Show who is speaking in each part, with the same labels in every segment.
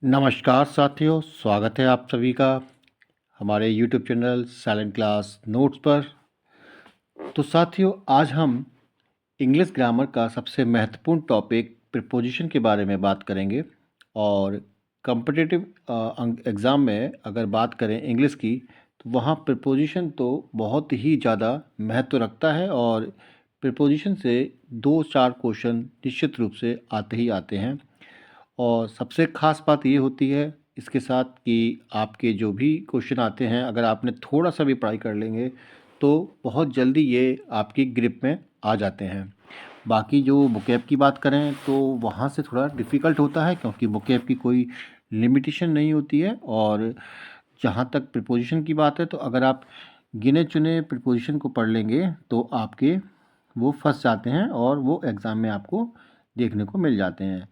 Speaker 1: नमस्कार साथियों, स्वागत है आप सभी का हमारे YouTube channel silent class notes पर। तो साथियों, आज हम इंग्लिश ग्रामर का सबसे महत्वपूर्ण टॉपिक प्रीपोजिशन के बारे में बात करेंगे। और कॉम्पिटिटिव एग्ज़ाम में अगर बात करें इंग्लिश की, तो वहाँ प्रीपोजिशन तो बहुत ही ज़्यादा महत्व रखता है और प्रीपोजिशन से 2-4 क्वेश्चन निश्चित रूप से आते ही आते हैं। और सबसे ख़ास बात ये होती है इसके साथ कि आपके जो भी क्वेश्चन आते हैं, अगर आपने थोड़ा-सा भी पढ़ाई कर लेंगे, तो बहुत जल्दी ये आपकी ग्रिप में आ जाते हैं। बाकी जो वोकैब की बात करें, तो वहाँ से थोड़ा डिफ़िकल्ट होता है क्योंकि वोकैब की कोई लिमिटेशन नहीं होती है। और जहाँ तक प्रीपोज़िशन की बात है, तो अगर आप गिने-चुने प्रीपोज़िशन को पढ़ लेंगे, तो आपके वो फँस जाते हैं और वो एग्ज़ाम में आपको देखने को मिल जाते हैं।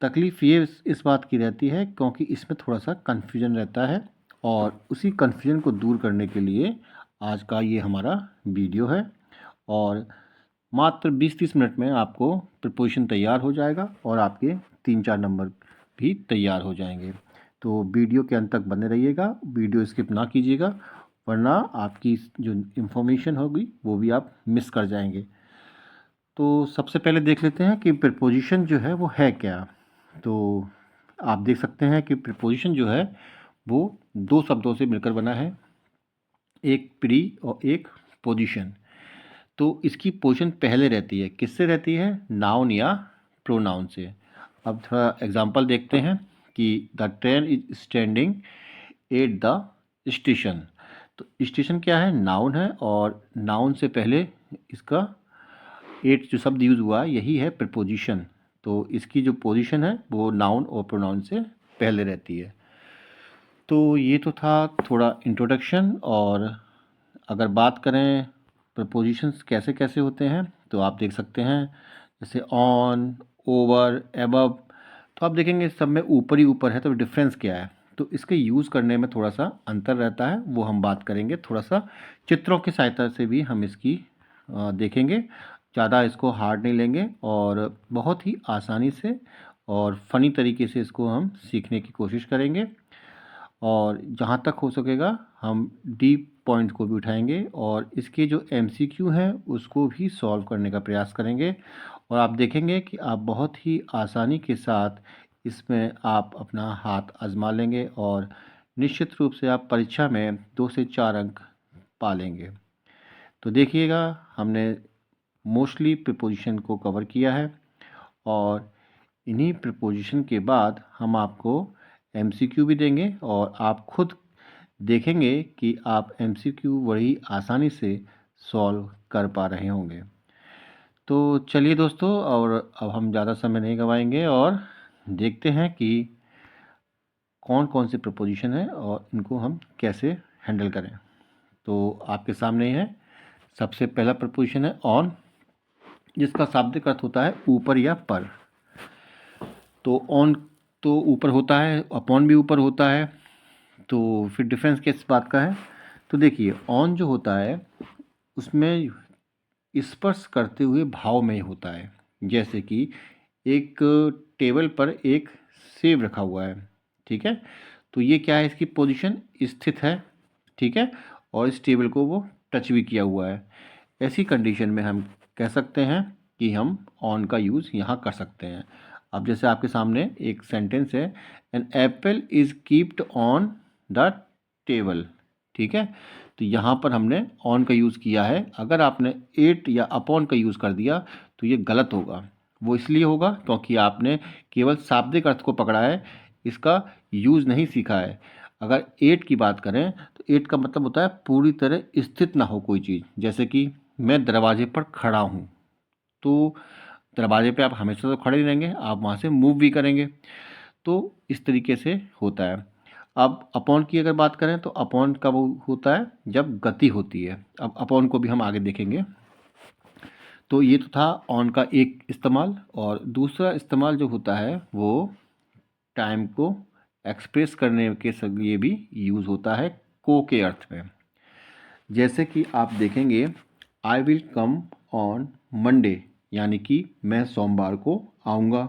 Speaker 1: तकलीफ़ ये इस बात की रहती है क्योंकि इसमें थोड़ा-सा कन्फ्यूजन रहता है, और उसी कन्फ्यूजन को दूर करने के लिए आज का ये हमारा वीडियो है। और मात्र 20-30 मिनट में आपको प्रीपोज़िशन तैयार हो जाएगा और आपके 3-4 नंबर भी तैयार हो जाएंगे। तो वीडियो के अंत तक बने रहिएगा, वीडियो स्किप ना कीजिएगा, वरना आपकी जो इन्फॉर्मेशन होगी वो भी आप मिस कर जाएंगे। तो सबसे पहले देख लेते हैं कि प्रीपोज़िशन जो है वो है क्या। तो आप देख सकते हैं कि प्रीपोज़िशन जो है वो 2 शब्दों से मिलकर बना है, एक प्री और एक पोजीशन। तो इसकी पोजीशन पहले रहती है, किससे रहती है? नाउन या प्रोनाउन से। अब थोड़ा एग्जांपल देखते हैं कि the train is standing at the station. तो स्टेशन क्या है? नाउन है, और नाउन से पहले इसका एट जो शब्द यूज़ हुआ है, यही है प्रीपोजिशन। तो इसकी जो पोजीशन है वो नाउन और प्रोनाउन से पहले रहती है। तो ये तो था थोड़ा इंट्रोडक्शन। और अगर बात करें प्रीपोजिशंस कैसे कैसे होते हैं, तो आप देख सकते हैं जैसे ऑन, ओवर, एबव। तो आप देखेंगे सब में ऊपर ही ऊपर है, तो डिफरेंस क्या है? तो इसके यूज़ करने में थोड़ा सा अंतर रहता है, वो हम बात करेंगे। थोड़ा सा चित्रों की सहायता से भी हम इसकी देखेंगे। ज़्यादा इसको हार्ड नहीं लेंगे और बहुत ही आसानी से और फ़नी तरीके से इसको हम सीखने की कोशिश करेंगे। और जहाँ तक हो सकेगा हम डीप पॉइंट को भी उठाएंगे और इसके जो एमसीक्यू हैं उसको भी सॉल्व करने का प्रयास करेंगे। और आप देखेंगे कि आप बहुत ही आसानी के साथ इसमें आप अपना हाथ आजमा लेंगे और निश्चित रूप से आप परीक्षा में 2 से 4 अंक पा लेंगे। तो देखिएगा, हमने मोस्टली प्रीपोजिशन को कवर किया है, और इन्हीं प्रीपोजिशन के बाद हम आपको एमसीक्यू भी देंगे और आप खुद देखेंगे कि आप एमसीक्यू बड़ी आसानी से सॉल्व कर पा रहे होंगे। तो चलिए दोस्तों, और अब हम ज़्यादा समय नहीं गंवाएंगे और देखते हैं कि कौन कौन से प्रीपोजिशन हैं और इनको हम कैसे हैंडल करें। तो आपके सामने ही है। सबसे पहला प्रीपोजिशन है ऑन, जिसका शाब्दिक अर्थ होता है ऊपर या पर। तो ऑन तो ऊपर होता है, अपॉन भी ऊपर होता है। तो फिर डिफरेंस किस बात का है? तो देखिए, ऑन जो होता है उसमें स्पर्श करते हुए भाव में होता है। जैसे कि एक टेबल पर एक सेब रखा हुआ है, ठीक है? तो ये क्या है? इसकी पोजीशन स्थित है, ठीक है? और इस टेबल को वो टच भी किया हुआ है। ऐसी कंडीशन में हम कह सकते हैं कि हम ऑन का यूज़ यहाँ कर सकते हैं। अब जैसे आपके सामने एक सेंटेंस है, an apple is keeped on the table, ठीक है? तो यहाँ पर हमने ऑन का यूज़ किया है। अगर आपने एट या अपॉन का यूज़ कर दिया तो ये गलत होगा। वो इसलिए होगा क्योंकि आपने केवल शाब्दिक अर्थ को पकड़ा है, इसका यूज़ नहीं सीखा है। अगर एट की बात करें, तो एट का मतलब होता है पूरी तरह स्थित ना हो कोई चीज़। जैसे कि मैं दरवाजे पर खड़ा हूँ, तो दरवाजे पे आप हमेशा तो खड़े ही रहेंगे, आप वहाँ से मूव भी करेंगे। तो इस तरीके से होता है। अब अपॉन की अगर बात करें, तो अपॉन कब होता है? जब गति होती है। अब अपॉन को भी हम आगे देखेंगे। तो ये तो था ऑन का एक इस्तेमाल। और दूसरा इस्तेमाल जो होता है वो टाइम को एक्सप्रेस करने के लिए भी यूज़ होता है, को के अर्थ में। जैसे कि आप देखेंगे, I will come on Monday, यानी कि मैं सोमवार को आऊँगा।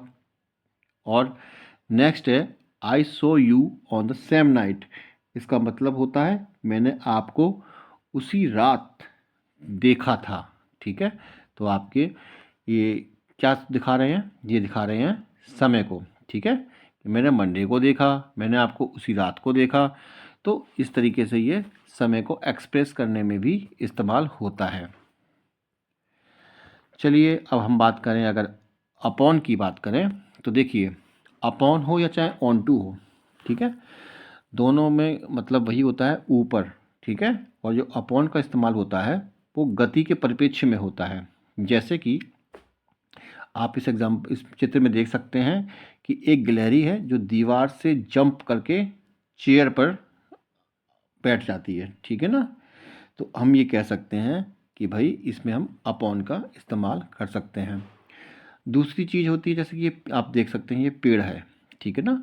Speaker 1: और नेक्स्ट है I saw you on the same night, इसका मतलब होता है मैंने आपको उसी रात देखा था। ठीक है, तो आपके ये क्या दिखा रहे हैं, ये दिखा रहे हैं समय को। ठीक है, कि मैंने मंडे को देखा, मैंने आपको उसी रात को देखा। तो इस तरीके से ये समय को एक्सप्रेस करने में भी इस्तेमाल होता है। चलिए अब हम बात करें, अगर अपॉन की बात करें तो देखिए, अपॉन हो या चाहे ऑन टू हो, ठीक है, दोनों में मतलब वही होता है ऊपर। ठीक है, और जो अपॉन का इस्तेमाल होता है वो गति के परिप्रेक्ष्य में होता है। जैसे कि आप इस चित्र में देख सकते हैं कि एक गिलहरी है जो दीवार से जंप करके चेयर पर बैठ जाती है। ठीक है ना, तो हम ये कह सकते हैं कि भाई इसमें हम अपॉन का इस्तेमाल कर सकते हैं। दूसरी चीज़ होती है, जैसे कि ये आप देख सकते हैं ये पेड़ है। ठीक है ना,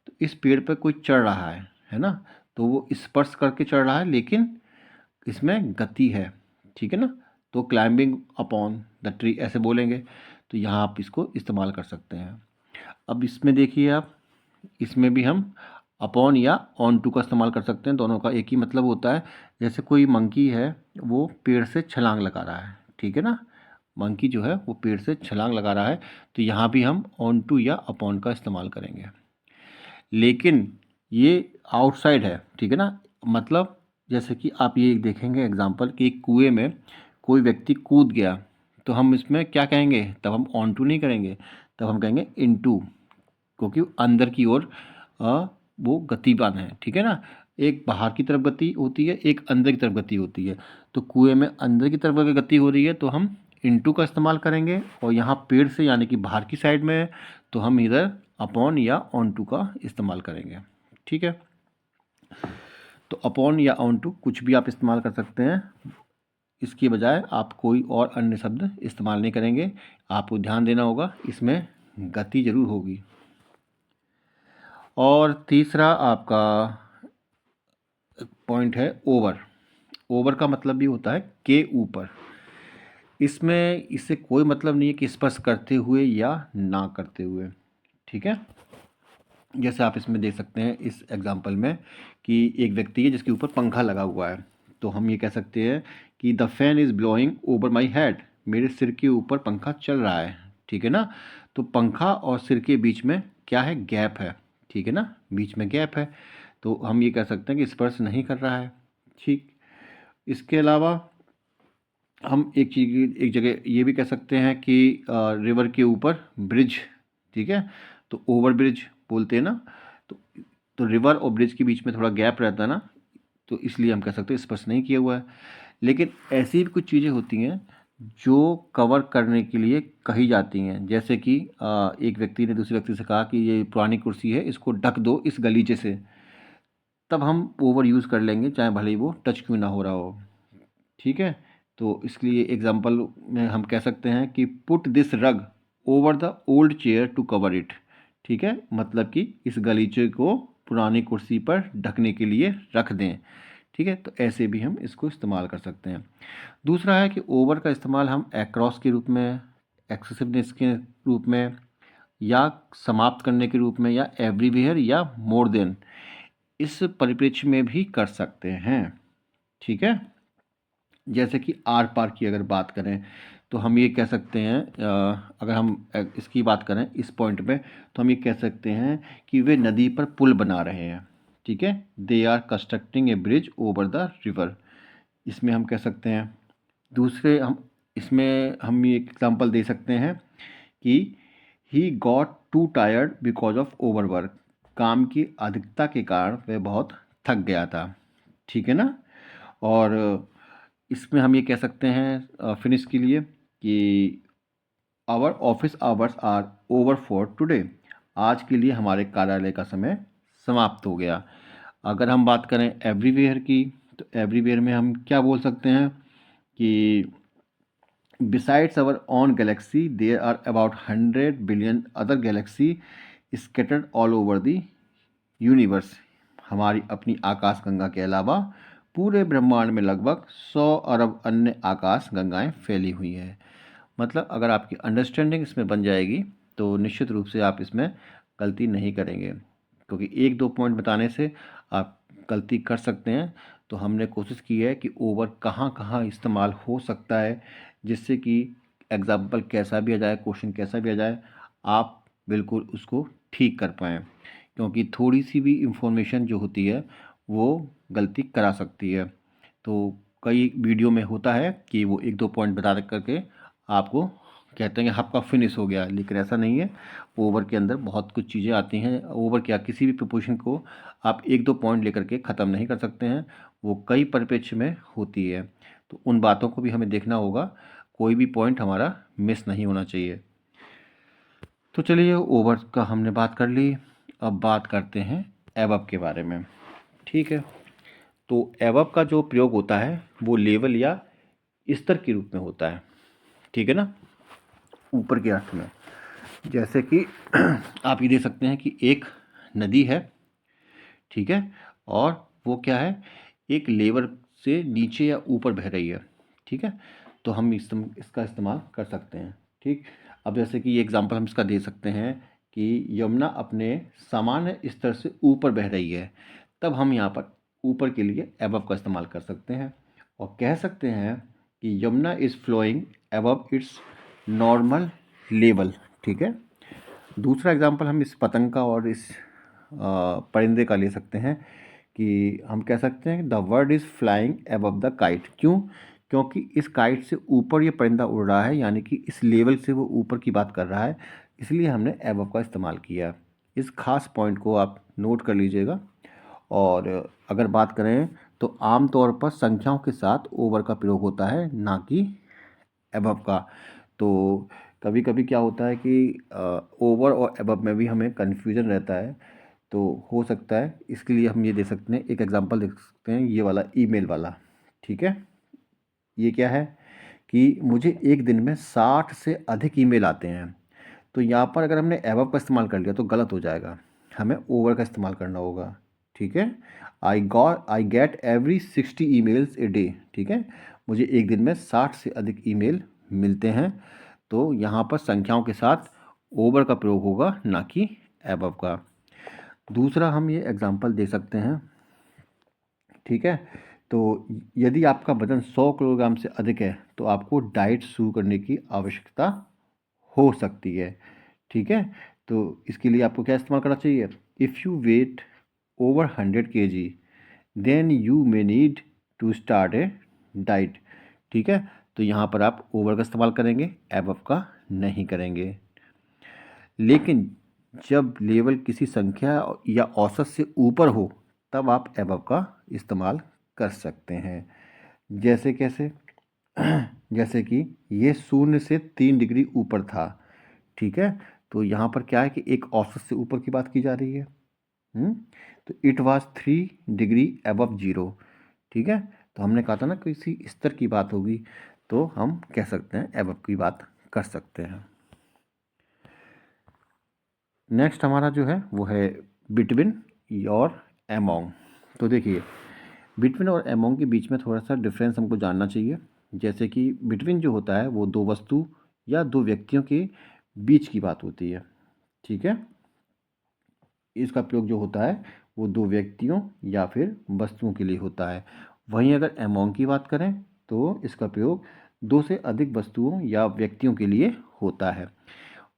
Speaker 1: तो इस पेड़ पर कोई चढ़ रहा है ना, तो वो स्पर्श करके चढ़ रहा है लेकिन इसमें गति है। ठीक है ना, तो क्लाइंबिंग अपॉन द ट्री ऐसे बोलेंगे, तो यहाँ आप इसको इस्तेमाल कर सकते हैं। अब इसमें देखिए आप, इसमें भी हम अपॉन या ऑन टू का इस्तेमाल कर सकते हैं, दोनों का एक ही मतलब होता है। जैसे कोई मंकी है वो पेड़ से छलांग लगा रहा है। ठीक है ना, मंकी जो है वो पेड़ से छलांग लगा रहा है, तो यहाँ भी हम ऑन टू या अपॉन का इस्तेमाल करेंगे। लेकिन ये आउटसाइड है। ठीक है ना, मतलब जैसे कि आप ये देखेंगे एग्जांपल कि एक कुएं में कोई व्यक्ति कूद गया, तो हम इसमें क्या कहेंगे, तब हम ऑन टू नहीं करेंगे, तब हम कहेंगे इनटू, क्योंकि अंदर की ओर वो गतिमान है। ठीक है ना, एक बाहर की तरफ गति होती है, एक अंदर की तरफ गति होती है। तो कुएं में अंदर की तरफ अगर गति हो रही है तो हम इनटू का इस्तेमाल करेंगे, और यहाँ पेड़ से यानी कि बाहर की साइड में है तो हम इधर अपॉन या ऑन टू का इस्तेमाल करेंगे। ठीक है, तो अपॉन या ऑन टू कुछ भी आप इस्तेमाल कर सकते हैं, इसके बजाय आप कोई और अन्य शब्द इस्तेमाल नहीं करेंगे। आपको ध्यान देना होगा इसमें गति जरूर होगी। और तीसरा आपका पॉइंट है ओवर। ओवर का मतलब भी होता है के ऊपर। इसमें इससे कोई मतलब नहीं है कि स्पर्श करते हुए या ना करते हुए। ठीक है, जैसे आप इसमें देख सकते हैं इस एग्जांपल में कि एक व्यक्ति है जिसके ऊपर पंखा लगा हुआ है, तो हम ये कह सकते हैं कि the fan is blowing over my head, मेरे सिर के ऊपर पंखा चल रहा है। ठीक है ना, तो पंखा और सिर के बीच में क्या है, गैप है। ठीक है ना, बीच में गैप है, तो हम ये कह सकते हैं कि स्पर्श नहीं कर रहा है। ठीक, इसके अलावा हम एक जगह ये भी कह सकते हैं कि रिवर के ऊपर ब्रिज। ठीक है, तो ओवर ब्रिज बोलते हैं ना, तो रिवर और ब्रिज के बीच में थोड़ा गैप रहता है ना, तो इसलिए हम कह सकते हैं स्पर्श नहीं किया हुआ है। लेकिन ऐसी भी कुछ चीज़ें होती हैं जो कवर करने के लिए कही जाती हैं, जैसे कि एक व्यक्ति ने दूसरे व्यक्ति से कहा कि ये पुरानी कुर्सी है, इसको ढक दो इस गलीचे से, तब हम ओवर यूज़ कर लेंगे चाहे भले ही वो टच क्यों ना हो रहा हो। ठीक है, तो इसलिए एग्जांपल में हम कह सकते हैं कि put this rug over the old chair to cover it. ठीक है, मतलब कि इस गलीचे को पुरानी कुर्सी पर ढकने के लिए रख दें। ठीक है, तो ऐसे भी हम इसको इस्तेमाल कर सकते हैं। दूसरा है कि ओवर का इस्तेमाल हम अक्रॉस के रूप में, एक्सेसिवनेस के रूप में, या समाप्त करने के रूप में, या एवरीवेयर या मोर देन, इस परिप्रेक्ष्य में भी कर सकते हैं। ठीक है, जैसे कि आर पार की अगर बात करें तो हम ये कह सकते हैं, अगर हम इसकी बात करें इस पॉइंट पे, तो हम ये कह सकते हैं कि वे नदी पर पुल बना रहे हैं। ठीक है, they are constructing a bridge over the river, इसमें हम कह सकते हैं। दूसरे हम इसमें हम ये एग्जांपल दे सकते हैं कि he got to tired because of overwork, काम की अधिकता के कारण वह बहुत थक गया था। ठीक है ना, और इसमें हम ये कह सकते हैं फिनिश के लिए कि our office hours are over for today, आज के लिए हमारे कार्यालय का समय समाप्त हो गया। अगर हम बात करें एवरीवेयर की, तो एवरीवेयर में हम क्या बोल सकते हैं कि besides our own galaxy there are about 100 billion other galaxy scattered all over the universe, हमारी अपनी आकाशगंगा के अलावा पूरे ब्रह्मांड में लगभग 100 अरब अन्य आकाश गंगाएं फैली हुई हैं। मतलब अगर आपकी अंडरस्टैंडिंग इसमें बन जाएगी तो निश्चित रूप से आप इसमें गलती नहीं करेंगे। क्योंकि 1-2 पॉइंट बताने से आप गलती कर सकते हैं। तो हमने कोशिश की है कि ओवर कहाँ-कहाँ इस्तेमाल हो सकता है, जिससे कि एग्ज़ाम्पल कैसा भी आ जाए, क्वेश्चन कैसा भी आ जाए, आप बिल्कुल उसको ठीक कर पाएँ। क्योंकि थोड़ी-सी भी इन्फॉर्मेशन जो होती है, वो गलती करा सकती है। तो कई वीडियो में होता है कि वो 1-2 पॉइंट बता करके आपको कहते हैं कि आपका फिनिश हो गया, लेकिन ऐसा नहीं है। ओवर के अंदर बहुत कुछ चीज़ें आती हैं। ओवर क्या, किसी भी प्रोपोज़िशन को आप 1-2 पॉइंट लेकर के ख़त्म नहीं कर सकते हैं, वो कई परिप्रेक्ष्य में होती है। तो उन बातों को भी हमें देखना होगा, कोई भी पॉइंट हमारा मिस नहीं होना चाहिए। तो चलिए, ओवर का हमने बात कर ली, अब बात करते हैं एबव के बारे में। ठीक है, तो एबव का जो प्रयोग होता है वो लेवल या स्तर के रूप में होता है। ठीक है ना, ऊपर के अर्थ में। जैसे कि आप ये देख सकते हैं कि एक नदी है, ठीक है, और वो क्या है, एक लेवल से नीचे या ऊपर बह रही है। ठीक है, तो हम इसका इस्तेमाल कर सकते हैं। ठीक, अब जैसे कि ये एग्जांपल हम इसका दे सकते हैं कि यमुना अपने सामान्य स्तर से ऊपर बह रही है, तब हम यहाँ पर ऊपर के लिए एबव का इस्तेमाल कर सकते हैं और कह सकते हैं कि Yamuna is flowing above its normal level. ठीक है, दूसरा एग्जांपल हम इस पतंग का और इस परिंदे का ले सकते हैं कि हम कह सकते हैं the word is flying above the kite. क्यों? क्योंकि इस काइट से ऊपर ये परिंदा उड़ रहा है, यानी कि इस लेवल से वो ऊपर की बात कर रहा है, इसलिए हमने एबव का इस्तेमाल किया। इस खास पॉइंट को आप नोट कर लीजिएगा। और अगर बात करें तो आम तौर पर संख्याओं के साथ ओवर का प्रयोग होता है, ना कि एबव का। तो कभी कभी क्या होता है कि ओवर और एबव में भी हमें कन्फ्यूजन रहता है, तो हो सकता है इसके लिए हम ये दे सकते हैं, एक एग्जांपल दे सकते हैं, ये वाला ईमेल वाला। ठीक है, ये क्या है कि मुझे एक दिन में 60 से अधिक ईमेल आते हैं। तो यहाँ पर अगर हमने एबव का इस्तेमाल कर लिया तो गलत हो जाएगा, हमें ओवर का इस्तेमाल करना होगा। ठीक है, I get every 60 emails a day. ठीक है, मुझे एक दिन में 60 से अधिक ईमेल मिलते हैं। तो यहाँ पर संख्याओं के साथ ओवर का प्रयोग होगा, ना कि एबव का। दूसरा हम ये एग्जांपल दे सकते हैं। ठीक है, तो यदि आपका वजन 100 किलोग्राम से अधिक है तो आपको डाइट शुरू करने की आवश्यकता हो सकती है। ठीक है, तो इसके लिए आपको क्या इस्तेमाल करना चाहिए, if you weight over 100 kg then you may need to start a diet. ठीक है, तो यहाँ पर आप ओवर का इस्तेमाल करेंगे, एबव का नहीं करेंगे। लेकिन जब लेवल किसी संख्या या औसत से ऊपर हो तब आप एबव का इस्तेमाल कर सकते हैं। जैसे कैसे? जैसे कि ये 0 से 3 डिग्री ऊपर था। ठीक है, तो यहाँ पर क्या है कि एक औसत से ऊपर की बात की जा रही है। तो इट वाज 3 डिग्री अबव 0। ठीक है, तो हमने कहा था ना किसी स्तर की बात होगी, तो हम कह सकते हैं एबव की बात कर सकते हैं। नेक्स्ट हमारा जो है वो है बिटवीन और एमोंग। तो देखिए, बिटवीन और एमोंग के बीच में थोड़ा सा डिफरेंस हमको जानना चाहिए। जैसे कि बिटवीन जो होता है वो दो वस्तु या दो व्यक्तियों के बीच की बात होती है। ठीक है, इसका प्रयोग जो होता है वो दो व्यक्तियों या फिर वस्तुओं के लिए होता है। वहीं अगर एमोंग की बात करें तो इसका प्रयोग दो से अधिक वस्तुओं या व्यक्तियों के लिए होता है।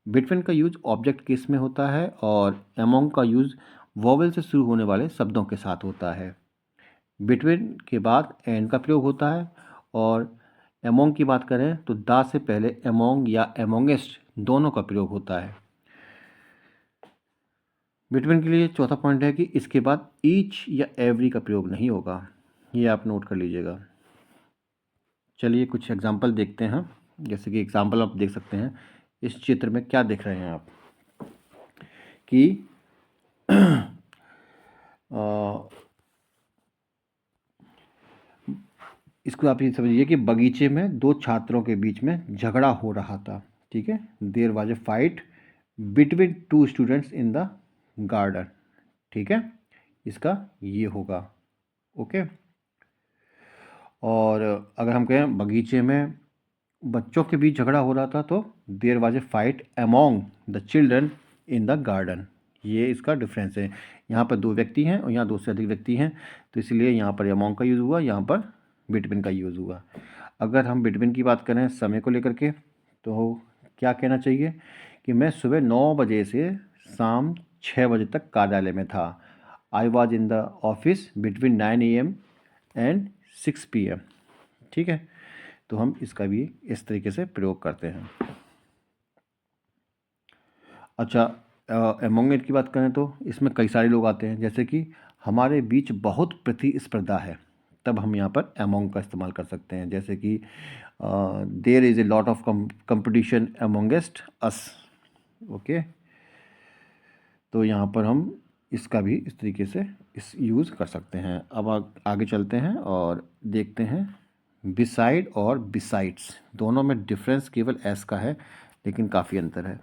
Speaker 1: बिटवीन का यूज ऑब्जेक्ट केस में होता है और एमोंग का यूज वॉवेल से शुरू होने वाले शब्दों के साथ होता है। बिटवीन के बाद एंड का प्रयोग होता है और एमोंग की बात करें तो दा से पहले एमोंग या एमोंगेस्ट दोनों का प्रयोग होता है। बिटवीन के लिए चौथा पॉइंट है कि इसके बाद ईच या एवरी का प्रयोग नहीं होगा, ये आप नोट कर लीजिएगा। चलिए कुछ एग्जांपल देखते हैं। जैसे कि एग्जांपल आप देख सकते हैं, इस चित्र में क्या देख रहे हैं आप कि इसको आप ये समझिए कि बगीचे में दो छात्रों के बीच में झगड़ा हो रहा था। ठीक है, there was a fight between two students in the garden. ठीक है, इसका ये होगा। ओके, और अगर हम कहें बगीचे में बच्चों के बीच झगड़ा हो रहा था तो there was a fight among the children in the garden, ये इसका डिफरेंस है। यहाँ पर 2 व्यक्ति हैं और यहाँ 2 से अधिक व्यक्ति हैं, तो इसलिए यहाँ पर अमॉन्ग का यूज़ हुआ, यहाँ पर बिटवीन का यूज़ हुआ। अगर हम बिटवीन की बात करें समय को लेकर के, तो क्या कहना चाहिए कि मैं सुबह 9 बजे से शाम 6 बजे तक कार्यालय में था। I was in the office between 9 AM and 6 PM। ठीक है, तो हम इसका भी इस तरीके से प्रयोग करते हैं। अच्छा, अमोंग इट की बात करें तो इसमें कई सारे लोग आते हैं, जैसे कि हमारे बीच बहुत प्रतिस्पर्धा है, तब हम यहाँ पर अमोंग का इस्तेमाल कर सकते हैं। जैसे कि there is a lot of competition amongst us. Okay, तो यहाँ पर हम इसका भी इस तरीके से इस यूज़ कर सकते हैं। अब आगे चलते हैं और देखते हैं बिसाइड और बिसाइड्स, दोनों में डिफरेंस केवल एस का है, लेकिन काफ़ी अंतर है।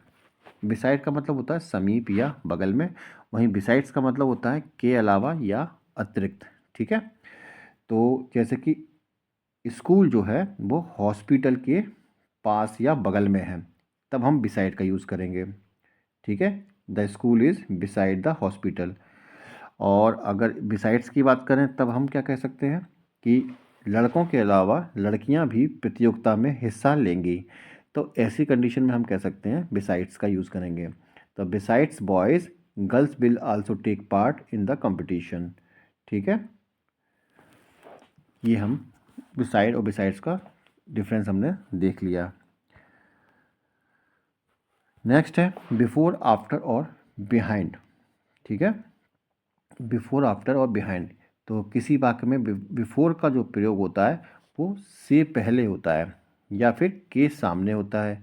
Speaker 1: बिसाइड का मतलब होता है समीप या बगल में, वहीं बिसाइड्स का मतलब होता है के अलावा या अतिरिक्त। ठीक है, तो जैसे कि स्कूल जो है वो हॉस्पिटल के पास या बगल में है, तब हम बिसाइड का यूज़ करेंगे। ठीक है, the school is beside the hospital. और अगर बिसाइड्स की बात करें तब हम क्या कह सकते हैं कि लड़कों के अलावा लड़कियां भी प्रतियोगिता में हिस्सा लेंगी, तो ऐसी कंडीशन में हम कह सकते हैं बिसाइड्स का यूज़ करेंगे। तो besides boys girls will also take part in the competition. ठीक है, ये हम बिसाइड और बिसाइड्स का डिफरेंस हमने देख लिया। नेक्स्ट है बिफोर, आफ्टर और बिहाइंड। ठीक है, बिफोर, आफ्टर और बिहाइंड, तो किसी वाक्य में बिफोर का जो प्रयोग होता है वो से पहले होता है या फिर के सामने होता है।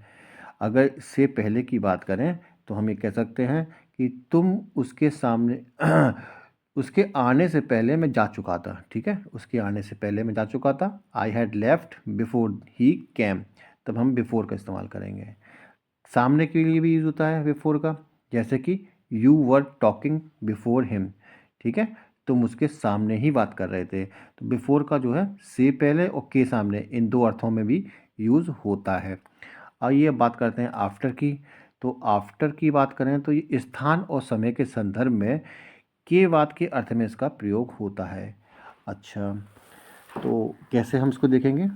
Speaker 1: अगर से पहले की बात करें तो हम ये कह सकते हैं कि तुम उसके सामने उसके आने से पहले मैं जा चुका था। ठीक है, उसके आने से पहले मैं जा चुका था। I had left before he cam, तब हम बिफोर का इस्तेमाल करेंगे। सामने के लिए भी यूज़ होता है बिफोर का, जैसे कि you were talking before him. ठीक है, तुम उसके सामने ही बात कर रहे थे, तो बिफोर का जो है से पहले और के सामने, इन 2 अर्थों में भी यूज़ होता है। आइए बात करते हैं आफ्टर की। तो आफ्टर की बात करें तो ये स्थान और समय के संदर्भ में के बाद के अर्थ में इसका प्रयोग होता है। अच्छा, तो कैसे हम इसको देखेंगे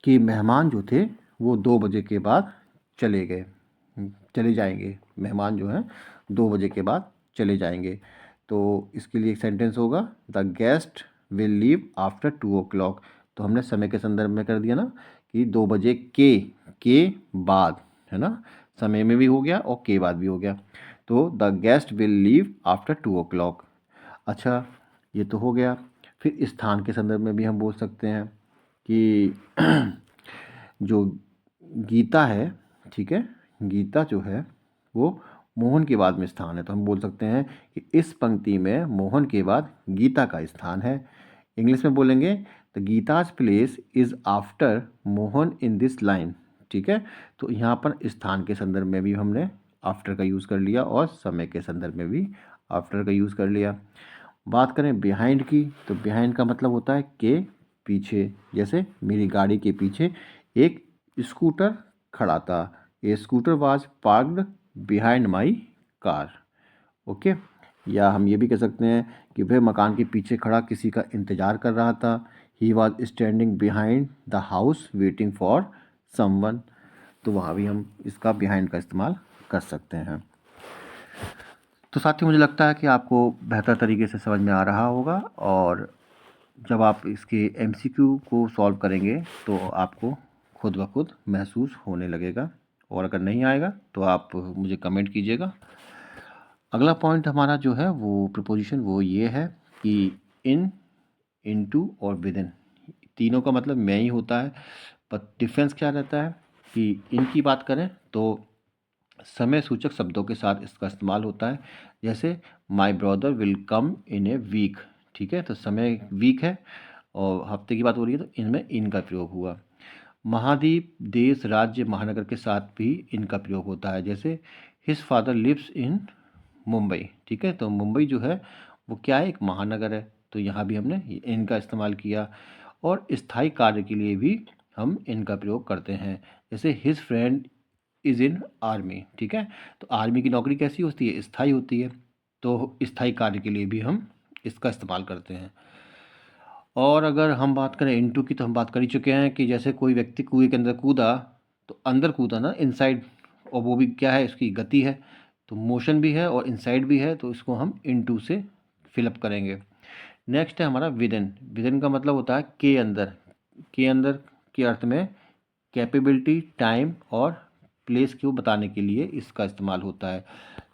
Speaker 1: कि मेहमान जो थे वो 2 बजे के बाद चले जाएंगे। मेहमान जो हैं 2 बजे के बाद चले जाएंगे, तो इसके लिए एक सेंटेंस होगा the guest will leave after 2 o'clock। तो हमने समय के संदर्भ में कर दिया ना कि 2 बजे के बाद, है ना, समय में भी हो गया और के बाद भी हो गया, तो the guest will leave after 2 o'clock। अच्छा, ये तो हो गया। फिर स्थान के संदर्भ में भी हम बोल सकते हैं कि जो गीता है, ठीक है, गीता जो है वो मोहन के बाद में स्थान है, तो हम बोल सकते हैं कि इस पंक्ति में मोहन के बाद गीता का स्थान है। इंग्लिश में बोलेंगे the Geeta's place is after Mohan in this line. ठीक है, तो यहाँ पर स्थान के संदर्भ में भी हमने आफ्टर का यूज़ कर लिया और समय के संदर्भ में भी आफ्टर का यूज़ कर लिया। बात करें बिहाइंड की, तो बिहाइंड का मतलब होता है के पीछे। जैसे मेरी गाड़ी के पीछे एक स्कूटर खड़ा था, a scooter was parked behind my car. Okay, या हम ये भी कह सकते हैं कि वह मकान के पीछे खड़ा किसी का इंतज़ार कर रहा था, he was standing behind the house waiting for someone. तो वहाँ भी हम इसका बिहाइंड का इस्तेमाल कर सकते हैं। तो साथियों, मुझे लगता है कि आपको बेहतर तरीके से समझ में आ रहा होगा, और जब आप इसके MCQ को सॉल्व करेंगे तो आपको खुद ब खुद महसूस होने लगेगा, और अगर नहीं आएगा तो आप मुझे कमेंट कीजिएगा। अगला पॉइंट हमारा जो है वो प्रीपोजिशन वो ये है कि इन, इनटू और विदिन, तीनों का मतलब में ही होता है, पर डिफरेंस क्या रहता है कि इन की बात करें तो समय सूचक शब्दों के साथ इसका इस्तेमाल होता है। जैसे my brother will come in a week. ठीक है, तो समय वीक है और हफ्ते की बात हो रही है, तो इनमें इनका प्रयोग हुआ। महाद्वीप, देश, राज्य, महानगर के साथ भी इनका प्रयोग होता है। जैसे his father lives in Mumbai. ठीक है, तो मुंबई जो है वो क्या है, एक महानगर है, तो यहाँ भी हमने इनका इस्तेमाल किया। और स्थायी कार्य के लिए भी हम इनका प्रयोग करते हैं। जैसे his friend is in army. ठीक है, तो आर्मी की नौकरी कैसी होती है, स्थायी होती है, तो स्थायी कार्य के लिए भी हम इसका इस्तेमाल करते हैं। और अगर हम बात करें इनटू की, तो हम बात कर ही चुके हैं कि जैसे कोई व्यक्ति कुएं के अंदर कूदा, तो अंदर कूदा ना, इनसाइड, और वो भी क्या है, इसकी गति है, तो मोशन भी है और इनसाइड भी है, तो इसको हम इनटू से फिलअप करेंगे। नेक्स्ट है हमारा विदिन। विदिन का मतलब होता है के अंदर। के अंदर के अर्थ में कैपेबिलिटी, टाइम और प्लेस को बताने के लिए इसका इस्तेमाल होता है।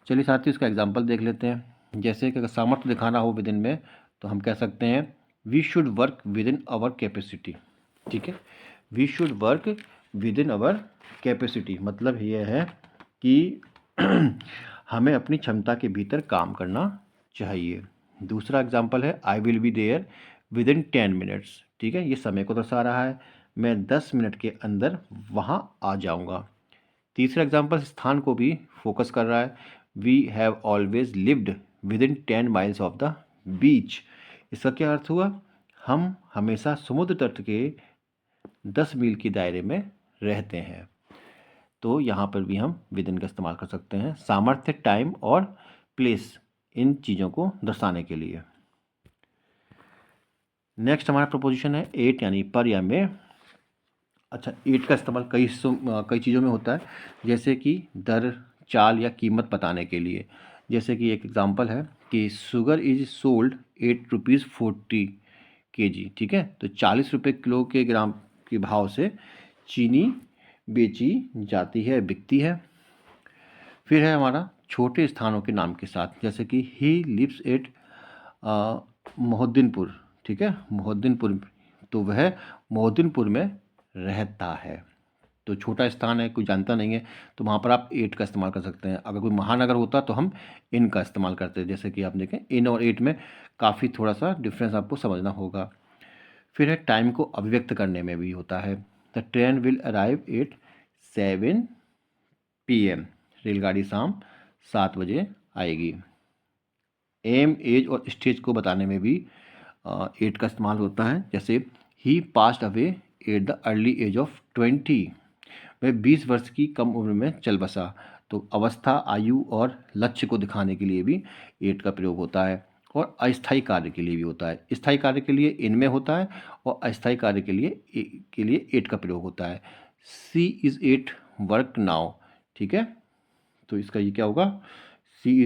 Speaker 1: चलिए साथियों, इसका एग्जांपल देख लेते हैं। जैसे कि अगर सामर्थ्य दिखाना हो विदिन में, तो हम कह सकते हैं we should work within our capacity. ठीक है, we should work within our capacity, मतलब यह है कि हमें अपनी क्षमता के भीतर काम करना चाहिए। दूसरा एग्जांपल है I will be there within 10 minutes. ठीक है, ये समय को दर्शा रहा है, मैं 10 मिनट के अंदर वहाँ आ जाऊँगा। तीसरा एग्जांपल स्थान को भी फोकस कर रहा है, we have always lived within 10 miles of the beach. इसका क्या अर्थ हुआ, हम हमेशा समुद्र तट के 10 मील के दायरे में रहते हैं। तो यहाँ पर भी हम विद इन का इस्तेमाल कर सकते हैं सामर्थ्य, टाइम और प्लेस, इन चीज़ों को दर्शाने के लिए। नेक्स्ट हमारा प्रपोजिशन है एट, यानी पर या में। अच्छा, एट का इस्तेमाल कई चीज़ों में होता है, जैसे कि दर, चाल या कीमत बताने के लिए। जैसे कि एक एग्जांपल है कि sugar is sold 8 rupees 40 kg। ठीक है, तो 40 रुपये किलो के ग्राम के भाव से चीनी बेची जाती है, बिकती है। फिर है हमारा छोटे स्थानों के नाम के साथ, जैसे कि ही लिव्स एट मोहद्दीनपुर। ठीक है, मोहद्दीनपुर, तो वह मोहद्दीनपुर में रहता है। तो छोटा स्थान है, कोई जानता नहीं है, तो वहाँ पर आप एट का इस्तेमाल कर सकते हैं। अगर कोई महानगर होता तो हम इन का इस्तेमाल करते हैं। जैसे कि आप देखें, इन और एट में काफ़ी थोड़ा सा डिफरेंस आपको समझना होगा। फिर है टाइम को अभिव्यक्त करने में भी होता है, the train will arrive at 7 PM। रेलगाड़ी शाम 7 बजे आएगी। एम, एज और स्टेज को बताने में भी एट का इस्तेमाल होता है। जैसे he passed away at the early age of 20। वह 20 वर्ष की कम उम्र में चल बसा। तो अवस्था, आयु और लक्ष्य को दिखाने के लिए भी एट का प्रयोग होता है। और अस्थायी कार्य के लिए भी होता है। स्थायी कार्य के लिए इनमें होता है और अस्थायी कार्य के लिए एट का प्रयोग होता है। She is at work now. ठीक है, तो इसका ये क्या होगा, सी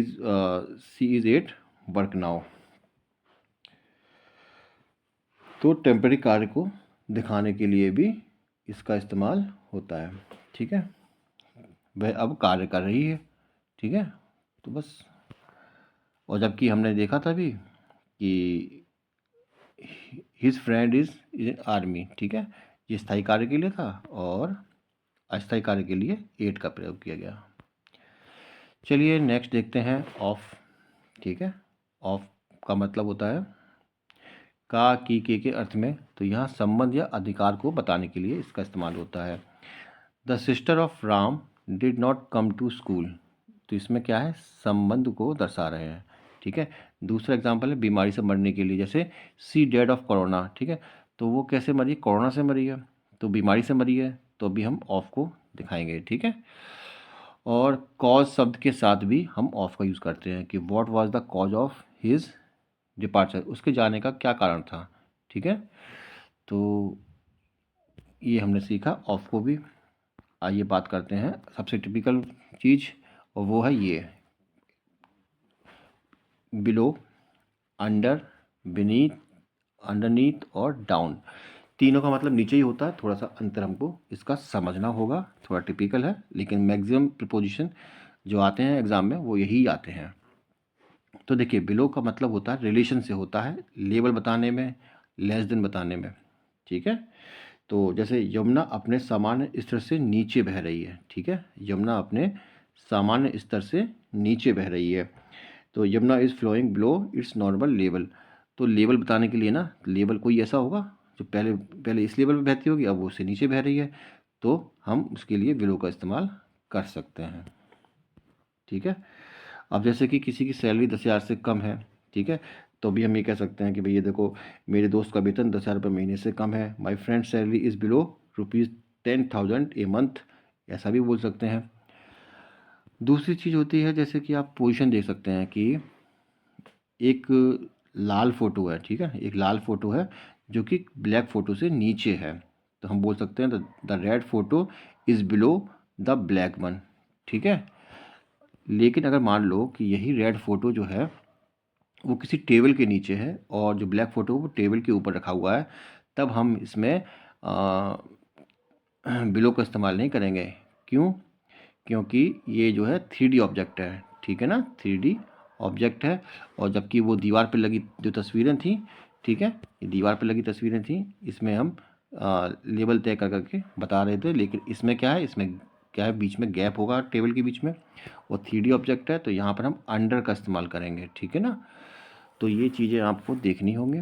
Speaker 1: इज़ एट वर्क नाउ। तो टेम्पररी कार्य को दिखाने के लिए भी इसका इस्तेमाल होता है। ठीक है, वह अब कार्य कर रही है। ठीक है, तो बस। और जबकि हमने देखा था भी कि his friend is in army. ठीक है, ये स्थायी कार्य के लिए था और अस्थायी कार्य के लिए एट का प्रयोग किया गया। चलिए नेक्स्ट देखते हैं ऑफ। ठीक है, ऑफ का मतलब होता है का, की, के अर्थ में, तो यहाँ संबंध या अधिकार को बताने के लिए इसका इस्तेमाल होता है। The sister of Ram did not come to school. तो इसमें क्या है, संबंध को दर्शा रहे हैं। ठीक है, दूसरा एग्जाम्पल है बीमारी से मरने के लिए, जैसे सी डेड ऑफ कोरोना। ठीक है, तो वो कैसे मरी, कोरोना से मरी है, तो बीमारी से मरी है, तो अभी हम ऑफ को दिखाएंगे। ठीक है, और कॉज शब्द के साथ भी हम ऑफ का यूज़ करते हैं कि what was the cause of his departure, उसके जाने का क्या कारण था। ठीक है, तो ये हमने सीखा ऑफ को भी। आइए बात करते हैं सबसे टिपिकल चीज़, और वो है ये बिलो, अंडर, बीनीथ, अंडरनीथ और डाउन। तीनों का मतलब नीचे ही होता है। थोड़ा सा अंतर हमको इसका समझना होगा, थोड़ा टिपिकल है, लेकिन मैक्सिमम प्रीपोजिशन जो आते हैं एग्ज़ाम में वो यही आते हैं। तो देखिए, बिलो का मतलब होता है रिलेशन से होता है, लेवल बताने में, लेस देन बताने में। ठीक है, तो जैसे यमुना अपने सामान्य स्तर से नीचे बह रही है। ठीक है, यमुना अपने सामान्य स्तर से नीचे बह रही है। तो Yamuna is flowing below its normal level. तो लेवल बताने के लिए ना, लेवल कोई ऐसा होगा जो पहले पहले इस लेवल पे बहती होगी, अब वो उससे नीचे बह रही है, तो हम उसके लिए बिलो का इस्तेमाल कर सकते हैं। ठीक है, अब जैसे कि किसी की सैलरी 10,000 से कम है। ठीक है, तो भी हम ये कह सकते हैं कि भई ये देखो, मेरे दोस्त का वेतन 10,000 रुपये महीने से कम है। My friend salary is below rupees 10,000 a month ऐसा भी बोल सकते हैं। दूसरी चीज़ होती है जैसे कि आप पोजीशन देख सकते हैं कि एक लाल फ़ोटो है, ठीक है, एक लाल फ़ोटो है जो कि ब्लैक फ़ोटो से नीचे है, तो हम बोल सकते हैं the red photo is below the black one, ठीक है। लेकिन अगर मान लो कि यही रेड फ़ोटो जो है वो किसी टेबल के नीचे है और जो ब्लैक फ़ोटो वो टेबल के ऊपर रखा हुआ है, तब हम इसमें बिलो का इस्तेमाल नहीं करेंगे। क्यों? क्योंकि ये जो है 3D ऑब्जेक्ट है, ठीक है ना, 3D ऑब्जेक्ट है। और जबकि वो दीवार पे लगी जो तस्वीरें थी, ठीक है, ये दीवार पे लगी तस्वीरें थी, इसमें हम लेबल तय कर करके बता रहे थे। लेकिन इसमें क्या है, इसमें क्या है, बीच में गैप होगा टेबल के बीच में, और 3D ऑब्जेक्ट है तो यहाँ पर हम अंडर का इस्तेमाल करेंगे, ठीक है ना। तो ये चीज़ें आपको देखनी होंगी।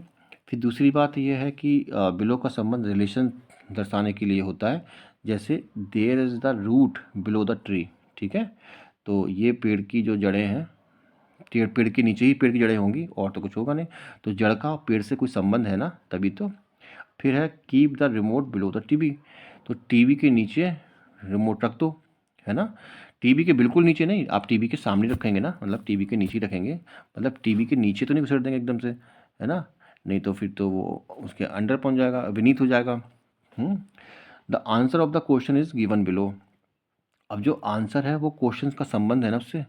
Speaker 1: फिर दूसरी बात ये है कि बिलो का संबंध रिलेशन दर्शाने के लिए होता है। जैसे there is the root below the tree, ठीक है, तो ये पेड़ की जो जड़ें हैं, पेड़ के नीचे ही पेड़ की जड़ें होंगी और तो कुछ होगा नहीं, तो जड़ का पेड़ से कोई संबंध है ना, तभी तो। फिर है keep the remote below the TV, तो टीवी के नीचे रिमोट रख दो, है ना। टीवी के बिल्कुल नीचे नहीं, आप टीवी के सामने रखेंगे ना, मतलब टीवी के नीचे ही रखेंगे, मतलब टीवी के नीचे तो नहीं घुसेड़ देंगे एकदम से, है ना, नहीं तो फिर तो वो उसके अंडर पहुंच जाएगा, विनीत हो जाएगा। The answer of the question is given below, अब जो आंसर है वो क्वेश्चन का संबंध है ना उससे,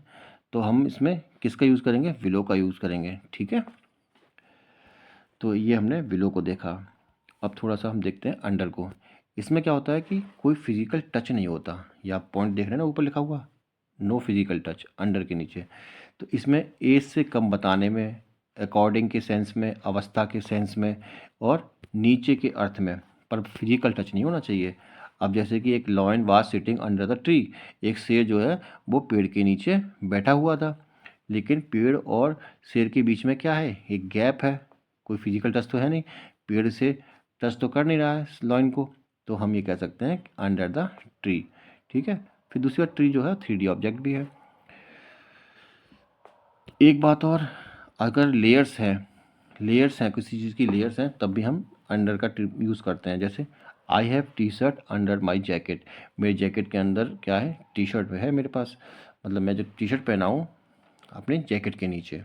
Speaker 1: तो हम इसमें किसका यूज़ करेंगे, बिलो का यूज़ करेंगे, ठीक है। तो ये हमने बिलो को देखा। अब थोड़ा सा हम देखते हैं अंडर को। इसमें क्या होता है कि कोई फिजिकल टच नहीं होता, या आप पॉइंट देख रहे हैं ना ऊपर लिखा हुआ, नो फिजिकल टच अंडर के नीचे। तो इसमें एज से कम बताने में, अकॉर्डिंग के सेंस में, अवस्था के सेंस में, और नीचे के अर्थ में, पर फिजिकल टच नहीं होना चाहिए। अब जैसे कि एक lion was sitting under the tree, एक शेर जो है वो पेड़ के नीचे बैठा हुआ था, लेकिन पेड़ और शेर के बीच में क्या है, एक गैप है, कोई फिजिकल टच तो है नहीं, पेड़ से टच तो कर नहीं रहा है लॉइन को, तो हम ये कह सकते हैं अंडर द ट्री, ठीक है। फिर दूसरी बात, ट्री जो है 3D ऑब्जेक्ट भी है। एक बात और, अगर लेयर्स हैं किसी चीज़ की, लेयर्स हैं, तब भी हम अंडर का यूज़ करते हैं। जैसे I have T shirt under my jacket, मेरे जैकेट के अंदर क्या है, टी शर्ट है मेरे पास, मतलब मैं जो टी शर्ट पहना हूँ अपने जैकेट के नीचे।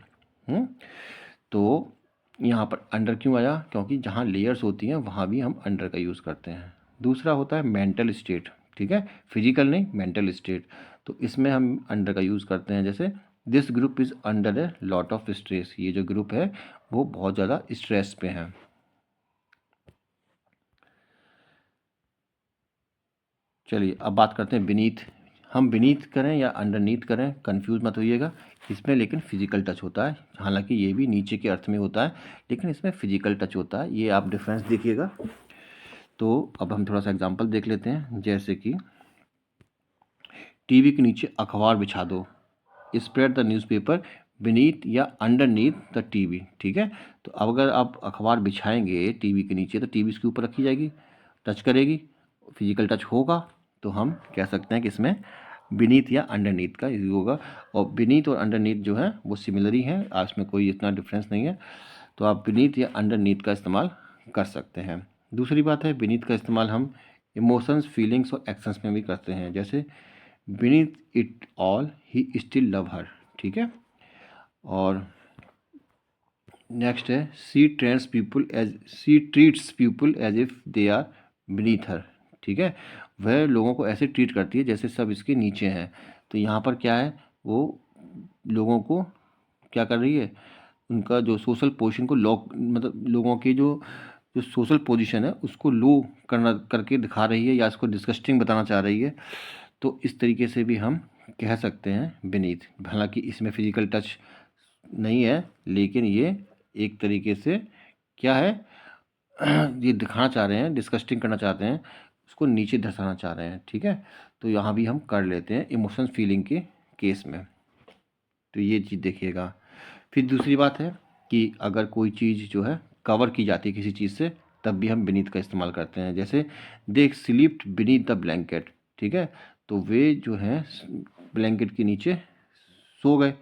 Speaker 1: तो यहाँ पर अंडर क्यों आया, क्योंकि जहाँ लेयर्स होती हैं वहाँ भी हम अंडर का यूज़ करते हैं। दूसरा होता है मेंटल स्टेट, ठीक है, फिजिकल नहीं, मेंटल स्टेट, तो इसमें हम अंडर का यूज़ करते हैं। जैसे this group is under A lot of stress, ये जो ग्रुप है वो बहुत ज़्यादा स्ट्रेस पे है। चलिए अब बात करते हैं बीनीथ। हम बीनीथ करें या अंडरनीथ करें, कंफ्यूज मत होइएगा, इसमें लेकिन फिजिकल टच होता है, हालांकि ये भी नीचे के अर्थ में होता है, लेकिन इसमें फिजिकल टच होता है, ये आप डिफरेंस देखिएगा। तो अब हम थोड़ा सा एग्जांपल देख लेते हैं। जैसे कि टीवी के नीचे अखबार बिछा दो, स्प्रेड द न्यूज़पेपर बीनीथ या अंडरनीथ द टीवी, ठीक है। तो अब अगर आप अखबार बिछाएंगे टीवी के नीचे, तो टीवी इसके ऊपर रखी जाएगी, टच करेगी, फिजिकल टच होगा, तो हम कह सकते हैं कि इसमें बीनीथ या अंडरनीथ का यूज होगा। और बीनीथ और अंडरनीथ जो है वो सिमिलर ही हैं, इसमें कोई इतना डिफरेंस नहीं है, तो आप बीनीथ या अंडरनीथ का इस्तेमाल कर सकते हैं। दूसरी बात है, बीनीथ का इस्तेमाल हम इमोशंस, फीलिंग्स और एक्शंस में भी करते हैं। जैसे beneath it all he still love her, ठीक है। और नेक्स्ट है she treats people as if they are beneath her, ठीक है, वह लोगों को ऐसे ट्रीट करती है जैसे सब इसके नीचे हैं। तो यहाँ पर क्या है, वो लोगों को क्या कर रही है, उनका जो सोशल पोजीशन को लॉक, मतलब लोगों की जो जो सोशल पोजीशन है उसको लो करना करके दिखा रही है, या इसको डिस्गस्टिंग बताना चाह रही है। तो इस तरीके से भी हम कह सकते हैं बीनीथ। हालांकि इसमें फिजिकल टच नहीं है, लेकिन ये एक तरीके से क्या है, ये दिखाना चाह रहे हैं, डिस्कस्टिंग करना चाहते हैं, उसको नीचे दर्शाना चाह रहे हैं, ठीक है। तो यहाँ भी हम कर लेते हैं इमोशंस फीलिंग के केस में, तो ये चीज़ देखिएगा। फिर दूसरी बात है कि अगर कोई चीज़ जो है कवर की जाती है किसी चीज़ से, तब भी हम बीनीथ का इस्तेमाल करते हैं। जैसे दे स्लीप्ड बीनीथ द ब्लैंकेट, ठीक है, तो वे जो हैं ब्लैंकेट के नीचे सो गए,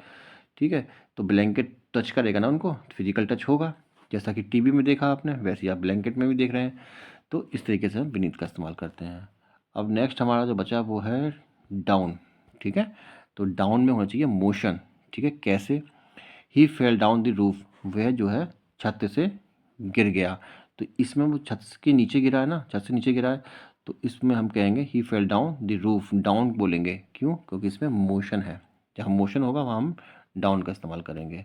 Speaker 1: ठीक है। तो ब्लैंकेट टच करेगा ना उनको, फिजिकल टच होगा, जैसा कि टीवी में देखा आपने, वैसे ही आप ब्लैंकेट में भी देख रहे हैं। तो इस तरीके से हम बीनीथ का इस्तेमाल करते हैं। अब नेक्स्ट हमारा जो बचा वो है डाउन, ठीक है। तो डाउन में होना चाहिए मोशन, ठीक है। कैसे? ही फेल डाउन द रूफ, वह जो है छत से गिर गया। तो इसमें वो छत के नीचे गिरा है ना, छत से नीचे गिरा है, तो इसमें हम कहेंगे he fell down the roof, down बोलेंगे। क्यों? क्योंकि इसमें मोशन है, जहाँ मोशन होगा वहाँ हम डाउन का इस्तेमाल करेंगे।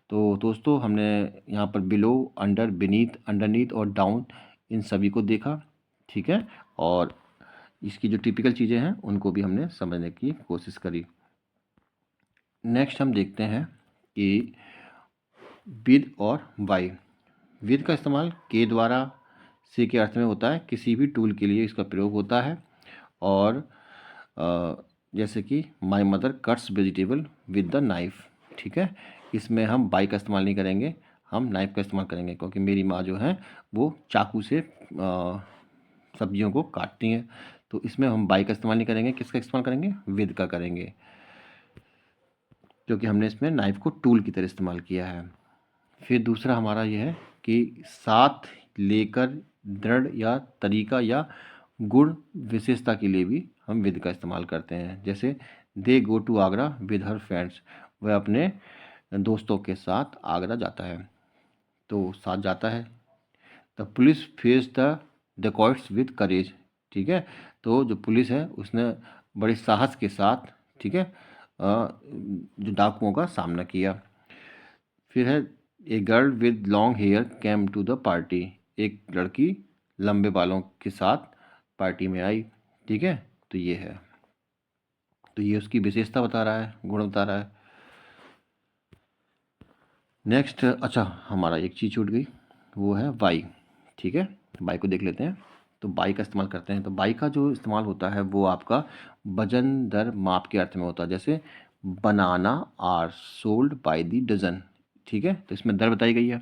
Speaker 1: तो दोस्तों हमने यहाँ पर बिलो, अंडर, बीनीथ, अंडरनीथ और डाउन इन सभी को देखा, ठीक है। और इसकी जो टिपिकल चीज़ें हैं उनको भी हमने समझने की कोशिश करी। नेक्स्ट हम देखते हैं कि विद और वाई। विद का इस्तेमाल के द्वारा, से के अर्थ में होता है किसी भी टूल के लिए इसका प्रयोग होता है। और जैसे कि my mother cuts vegetable with the knife, ठीक है। इसमें हम बाई का इस्तेमाल नहीं करेंगे, हम नाइफ़ का इस्तेमाल करेंगे, क्योंकि मेरी माँ जो है वो चाकू से सब्जियों को काटती हैं। तो इसमें हम बाई का इस्तेमाल नहीं करेंगे, किसका इस्तेमाल करेंगे? विद का करेंगे, क्योंकि हमने इसमें नाइफ़ को टूल की तरह इस्तेमाल किया है। फिर दूसरा हमारा ये है कि साथ लेकर, दृढ़ या तरीका या गुण विशेषता के लिए भी हम विद का इस्तेमाल करते हैं। जैसे they go to Agra with her friends, वह अपने दोस्तों के साथ आगरा जाता है, तो साथ जाता है। The police face the dacoits with courage, ठीक है। तो जो पुलिस है उसने बड़े साहस के साथ, ठीक है, जो डाकुओं का सामना किया। फिर है a girl with long hair came to the party, एक लड़की लंबे बालों के साथ पार्टी में आई, ठीक है। तो ये है, तो ये उसकी विशेषता बता रहा है, गुण बता रहा है। नेक्स्ट, अच्छा हमारा एक चीज़ छूट गई, वो है वाई, ठीक है। बाई को देख लेते हैं। तो बाई का इस्तेमाल करते हैं, तो बाई का जो इस्तेमाल होता है वो आपका वजन दर माप के अर्थ में होता है। जैसे banana are sold by the dozen, ठीक है। तो इसमें दर बताई गई है।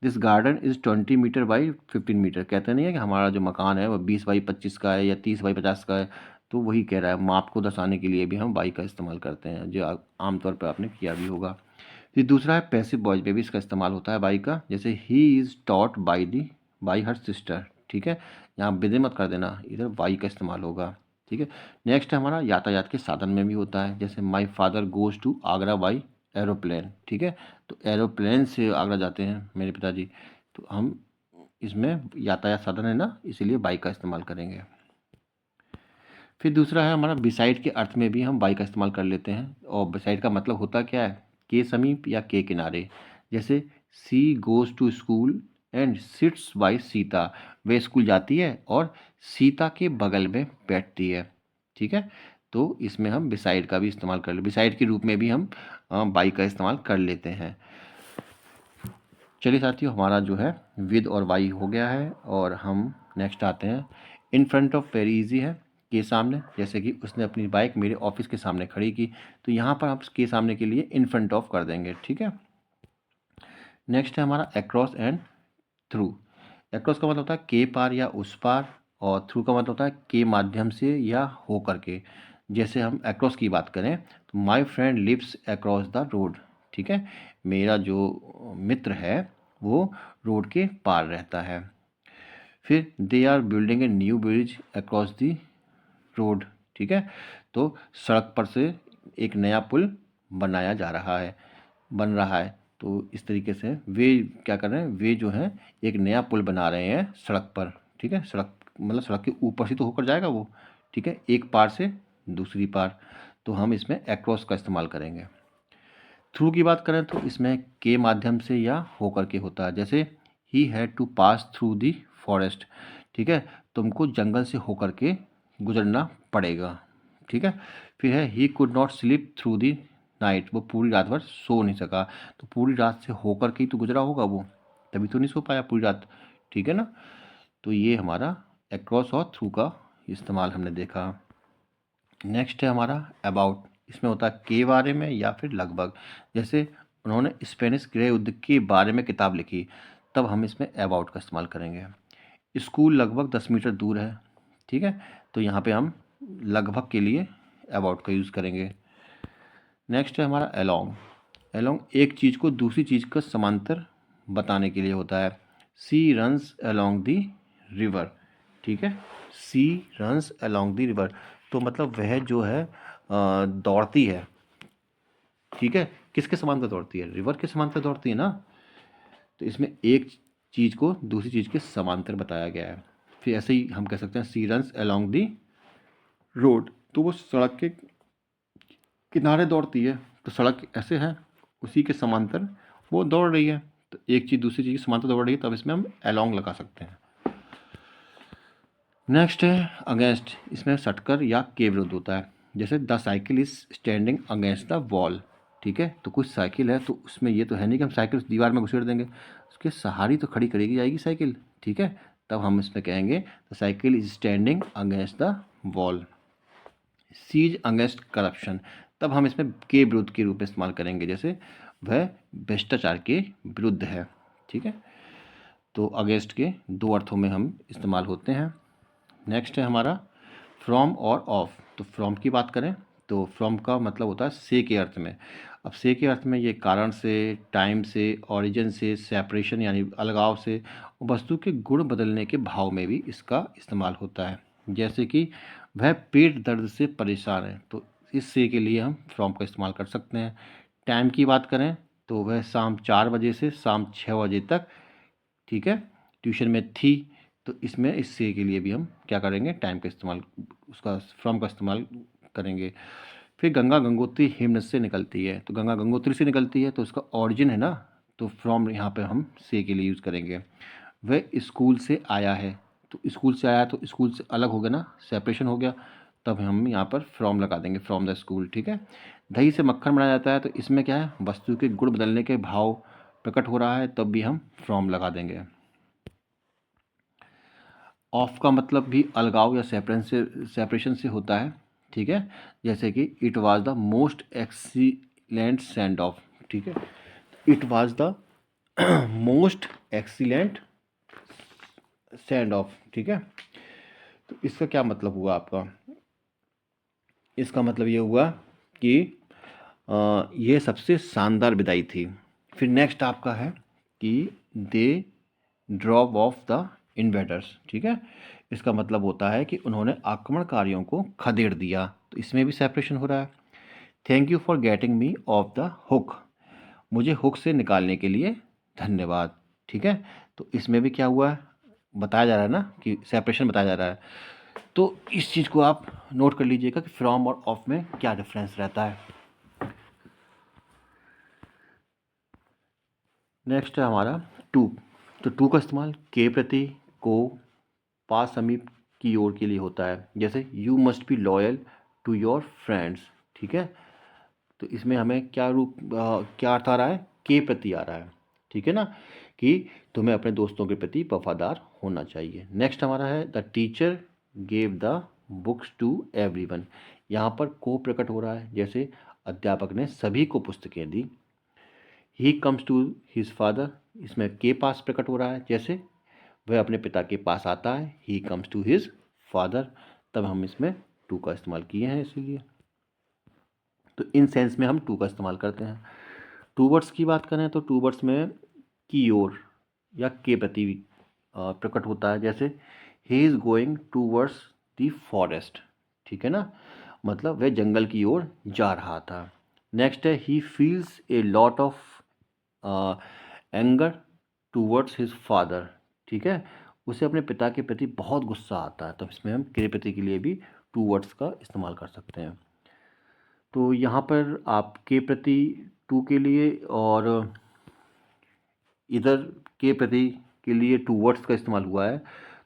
Speaker 1: This garden is 20 metre by 15 metre, कहते नहीं है कि हमारा जो मकान है वो 20 बाई 25 का है या 30 बाई 50 का है। तो वही कह रहा है, माप को दर्शाने के लिए भी हम बाई का इस्तेमाल करते हैं, जो आमतौर पर आपने किया भी होगा। फिर दूसरा है पैसिव वॉइस में भी इसका इस्तेमाल होता है बाई का। जैसे he is taught by her sister, ठीक है। यहाँ विदे मत कर देना, इधर बाई का इस्तेमाल होगा, ठीक है। नेक्स्ट है हमारा यातायात के साधन में भी होता है। जैसे my father goes to Agra by aeroplane, ठीक है। तो एरोप्लेन से आगरा जाते हैं मेरे पिताजी, तो हम इसमें यातायात साधन है ना, इसीलिए बाई का इस्तेमाल करेंगे। फिर दूसरा है हमारा बिसाइड के अर्थ में भी हम बाई का इस्तेमाल कर लेते हैं। और बिसाइड का मतलब होता क्या है? के समीप या के किनारे। जैसे she goes to school and sits by Sita, वे स्कूल जाती है और सीता के बगल में बैठती है, ठीक है। तो इसमें हम बिसाइड का भी इस्तेमाल कर ले, बिसाइड के रूप में भी हम बाई का इस्तेमाल कर लेते हैं। चलिए साथियों, हमारा जो है विद और वाई हो गया है। और हम नेक्स्ट आते हैं in front of, very easy है, के सामने। जैसे कि उसने अपनी बाइक मेरे ऑफिस के सामने खड़ी की, तो यहाँ पर आप के सामने के लिए इन फ्रंट ऑफ कर देंगे, ठीक है। नेक्स्ट है हमारा अक्रॉस एंड थ्रू। अक्रॉस का मतलब होता है के पार या उस पार, और थ्रू का मतलब होता है के माध्यम से या हो करके। जैसे हम अक्रॉस की बात करें तो my friend lives across the road, ठीक है। मेरा जो मित्र है वो रोड के पार रहता है। फिर they are building a new bridge across the road, ठीक है। तो सड़क पर से एक नया पुल बनाया जा रहा है, बन रहा है। तो इस तरीके से वे क्या कर रहे हैं, वे जो हैं एक नया पुल बना रहे हैं सड़क पर, ठीक है। सड़क मतलब सड़क के ऊपर से तो होकर जाएगा वो, ठीक है, एक पार से दूसरी पार। तो हम इसमें अक्रॉस का इस्तेमाल करेंगे। थ्रू की बात करें तो इसमें के माध्यम से या होकर के होता है। जैसे he had to pass through the forest, ठीक है, तुमको जंगल से होकर के गुजरना पड़ेगा, ठीक है। फिर है he could not sleep through the night, वो पूरी रात भर सो नहीं सका। तो पूरी रात से होकर के ही तो गुजरा होगा वो, तभी तो नहीं सो पाया पूरी रात, ठीक है ना। तो ये हमारा अक्रॉस और थ्रू का इस्तेमाल हमने देखा। नेक्स्ट है हमारा अबाउट। इसमें होता है के बारे में या फिर लगभग। जैसे उन्होंने स्पेनिश गृह युद्ध के बारे में किताब लिखी, तब हम इसमें अबाउट का इस्तेमाल करेंगे। स्कूल लगभग 10 मीटर दूर है, ठीक है। तो यहाँ पे हम लगभग के लिए अबाउट का यूज़ करेंगे। नेक्स्ट है हमारा अलोंग। अलोंग एक चीज़ को दूसरी चीज़ का समांतर बताने के लिए होता है। सी रन्स अलोंग द रिवर, ठीक है। सी रन्स अलोंग द रिवर, तो मतलब वह जो है दौड़ती है, ठीक है। किसके समांतर दौड़ती है? रिवर के समांतर दौड़ती है ना। तो इसमें एक चीज़ को दूसरी चीज़ के समांतर बताया गया है। फिर ऐसे ही हम कह सकते हैं सी रन्स अलोंग दी रोड, तो वो सड़क के किनारे दौड़ती है, तो सड़क ऐसे है, उसी के समांतर वो दौड़ रही है। तो एक चीज़ दूसरी चीज़ के समांतर दौड़ रही है, तब इसमें हम अलोंग लगा सकते हैं। नेक्स्ट है अगेंस्ट, इसमें सटकर या के विरुद्ध होता है। जैसे the cycle is standing against the wall, ठीक है। तो कुछ साइकिल है, तो उसमें ये तो है नहीं कि हम साइकिल उस दीवार में घुसेड़ देंगे, उसके सहारे तो खड़ी करेगी जाएगी साइकिल, ठीक है। तब हम इसमें कहेंगे the cycle is standing against the wall. Seize against corruption, तब हम इसमें के विरुद्ध के रूप में इस्तेमाल करेंगे, जैसे वह भ्रष्टाचार के विरुद्ध है, ठीक है। तो अगेंस्ट के दो अर्थों में हम इस्तेमाल होते हैं। नेक्स्ट है हमारा फ्रॉम और ऑफ। तो फ्रॉम की बात करें तो फ्रॉम का मतलब होता है से के अर्थ में। अब से के अर्थ में ये कारण से, टाइम से, ओरिजिन से, सेपरेशन यानी अलगाव से, वस्तु के गुण बदलने के भाव में भी इसका इस्तेमाल होता है। जैसे कि वह पेट दर्द से परेशान है, तो इस से के लिए हम फ्रॉम का इस्तेमाल कर सकते हैं। टाइम की बात करें तो वह शाम 4 बजे से शाम 6 बजे तक, ठीक है, ट्यूशन में थी। तो इसमें इस से के लिए भी हम क्या करेंगे, टाइम का इस्तेमाल, उसका फ्रॉम का इस्तेमाल करेंगे। फिर गंगा गंगोत्री हिमनद से निकलती है, तो गंगा गंगोत्री से निकलती है, तो उसका ऑरिजिन है ना, तो फ्रॉम यहाँ पे हम से के लिए यूज़ करेंगे। वह स्कूल से आया है, तो स्कूल से आया तो स्कूल से अलग हो गया ना, सेपरेशन हो गया, तब हम यहाँ पर फ्रॉम लगा देंगे, फ्रॉम द स्कूल, ठीक है। दही से मक्खन बनाया जाता है, तो इसमें क्या है, वस्तु के गुण बदलने के भाव प्रकट हो रहा है, तब भी हम फ्रॉम लगा देंगे। ऑफ का मतलब भी अलगाव या सेपरेशन से होता है, ठीक है। जैसे कि it was the most excellent send off, ठीक है। It was the most excellent send off, ठीक है। तो इसका क्या मतलब हुआ आपका? इसका मतलब ये हुआ कि ये सबसे शानदार विदाई थी। फिर नेक्स्ट आपका है कि they drop of the invaders, ठीक है। इसका मतलब होता है कि उन्होंने आक्रमणकारियों को खदेड़ दिया, तो इसमें भी सेपरेशन हो रहा है। Thank you for getting me of the hook, मुझे हुक से निकालने के लिए धन्यवाद, ठीक है। तो इसमें भी क्या हुआ है, बताया जा रहा है ना कि सेपरेशन बताया जा रहा है। तो इस चीज़ को आप नोट कर लीजिएगा कि फ्रॉम और ऑफ में क्या डिफरेंस रहता है। नेक्स्ट है हमारा टू। तो टू का इस्तेमाल के प्रति, को, पास, समीप की ओर के लिए होता है। जैसे you must be loyal to your friends, ठीक है। तो इसमें हमें क्या अर्थ आ रहा है, के प्रति आ रहा है, ठीक है ना, कि तुम्हें अपने दोस्तों के प्रति वफादार होना चाहिए। नेक्स्ट हमारा है the teacher gave the books to everyone. यहाँ पर को प्रकट हो रहा है, जैसे अध्यापक ने सभी को पुस्तकें दी। He comes to his father, इसमें के पास प्रकट हो रहा है, जैसे वह अपने पिता के पास आता है, he comes to his father, तब हम इसमें टू का इस्तेमाल किए हैं इसीलिए। तो इन सेंस में हम टू का इस्तेमाल करते हैं। टू वर्ड्स की बात करें तो टू वर्ड्स में की ओर या के प्रति प्रकट होता है, जैसे he is going towards the forest, ठीक है ना, मतलब वह जंगल की ओर जा रहा था। नेक्स्ट है he feels a lot of anger towards his father, ठीक है, उसे अपने पिता के प्रति बहुत गुस्सा आता है, तो इसमें हम क्रिया प्रति के लिए भी टू वर्ड्स का इस्तेमाल कर सकते हैं। तो यहाँ पर आप के प्रति टू के लिए और इधर के प्रति के लिए टू वर्ड्स का इस्तेमाल हुआ है,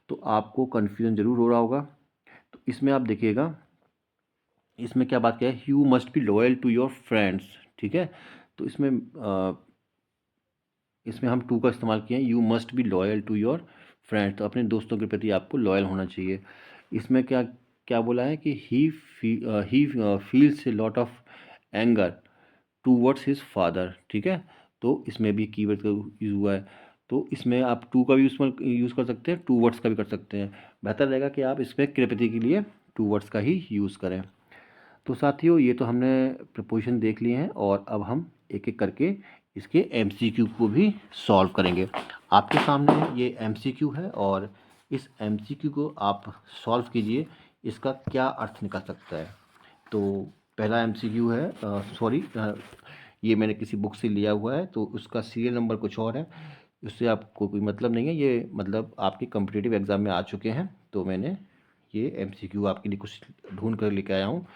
Speaker 1: तो आपको कन्फ्यूजन ज़रूर हो रहा होगा। तो इसमें आप देखिएगा, इसमें क्या बात क्या है, you must be loyal to your friends, ठीक है। तो इसमें हम टू का इस्तेमाल किए हैं, you must be loyal to your friends, तो अपने दोस्तों के प्रति आपको लॉयल होना चाहिए। इसमें क्या क्या बोला है कि he feels a lot of anger towards his father, ठीक है। तो इसमें भी कीवर्ड का यूज़ हुआ है, तो इसमें आप टू का भी यूज़ कर सकते हैं, टू वर्ड्स का भी कर सकते हैं। बेहतर रहेगा कि आप इसमें क्रियापति के लिए टू वर्ड्स का ही यूज़ करें। तो साथियों, ये तो हमने प्रपोजिशन देख लिए हैं, और अब हम एक एक करके इसके एमसीक्यू को भी सॉल्व करेंगे। आपके सामने ये एमसीक्यू है, और इस एमसीक्यू को आप सॉल्व कीजिए, इसका क्या अर्थ निकल सकता है। तो पहला एमसीक्यू है, सॉरी, ये मैंने किसी बुक से लिया हुआ है, तो उसका सीरियल नंबर कुछ और है, उससे आपको कोई मतलब नहीं है। ये मतलब आपके कॉम्पिटिटिव एग्ज़ाम में आ चुके हैं, तो मैंने ये एमसीक्यू आपके लिए कुछ ढूंढ कर लेके आया हूँ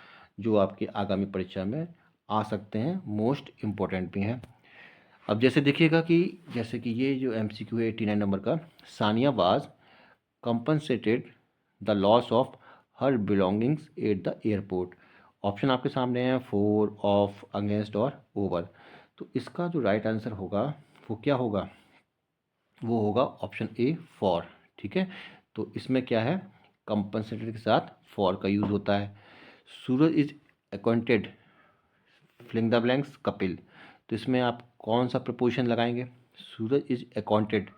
Speaker 1: जो आपके आगामी परीक्षा में आ सकते हैं, मोस्ट इम्पोर्टेंट भी हैं। अब जैसे देखिएगा कि जैसे कि ये जो एमसीक्यू है 89 नंबर का, Sania was compensated the loss of her belongings at the airport. Option आपके सामने है, फॉर, ऑफ, अगेंस्ट और ओवर। तो इसका जो राइट आंसर होगा वो क्या होगा, वो होगा ऑप्शन ए, फॉर। ठीक है, तो इसमें क्या है, कंपनसेटेड के साथ फॉर का यूज़ होता है। Suraj is acquainted, filling the blanks, Kapil. तो इसमें आप कौन सा प्रपोजिशन लगाएंगे, सूरज इज अकाउंटेड,